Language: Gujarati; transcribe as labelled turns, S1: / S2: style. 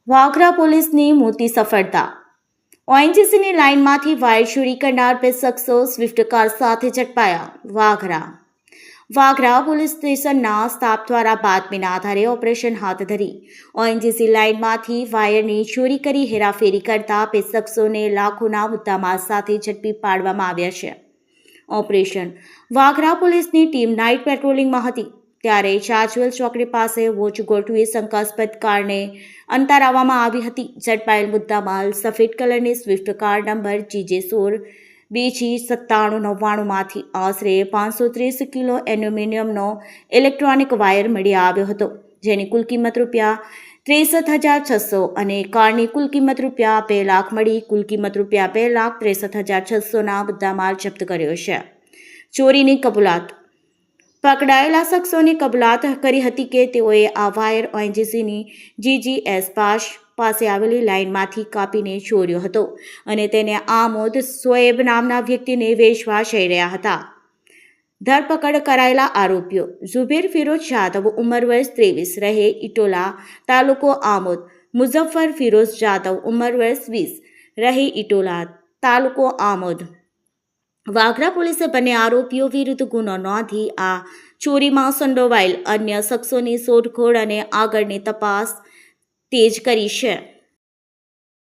S1: વાગરા પોલીસની મોટી સફળતા. ઓએનજીસીની લાઇનમાંથી વાયર ચોરી કરનાર બે શખ્સો સ્વિફ્ટ કાર સાથે ઝડપાયા. વાગરા પોલીસ સ્ટેશનના સ્ટાફ દ્વારા બાતમીના આધારે ઓપરેશન હાથ ધરી ઓએનજીસી લાઇનમાંથી વાયરની ચોરી કરી હેરાફેરી કરતા બે શખ્સોને લાખોના મુદ્દામાલ સાથે ઝડપી પાડવામાં આવ્યા છે. ઓપરેશન વાગરા પોલીસની ટીમ નાઇટ પેટ્રોલિંગમાં હતી ત્યારે ચાચવેલ ચોકડી પાસે વોચ ગોઠવી શંકાસ્પદ કારને અંતરાવવામાં આવી હતી. ઝડપાયેલ મુદ્દામાલ સફેદ કલરની સ્વિફ્ટ કાર નંબર GJ16 BG9799માંથી આશરે 530 કિલો એલ્યુમિનિયમનો ઇલેક્ટ્રોનિક વાયર મળી આવ્યો હતો, જેની કુલ કિંમત ₹63,600 અને કારની કુલ કિંમત ₹2 લાખ મળી કુલ કિંમત ₹2,63,600ના મુદ્દામાલ જપ્ત કર્યો છે. ચોરીની કબૂલાત. પકડાયેલા શખ્સોની કબૂલાત કરી હતી કે તેઓએ આ વાયર ઓએનજીસીની GGS પાસે આવેલી લાઇનમાંથી કાપીને ચોર્યો હતો અને તેને આમોદ શોએબ નામના વ્યક્તિને વેચવા જઈ રહ્યા હતા. ધરપકડ કરાયેલા આરોપીઓ: ઝુબેર ફિરોઝ જાદવ, ઉંમર વર્ષ 23, રહે ઇટોલા, તાલુકો આમોદ. મુઝફ્ફર ફિરોઝ જાદવ, ઉંમર વર્ષ 20, રહે ઇટોલા, તાલુકો આમોદ. વાગરા પોલીસે બંને આરોપીઓ વિરુદ્ધ ગુનો નોંધી આ ચોરીમાં સંડોવાયેલ અન્ય શખ્સોની શોધખોળ અને આગળની તપાસ તેજ કરી છે.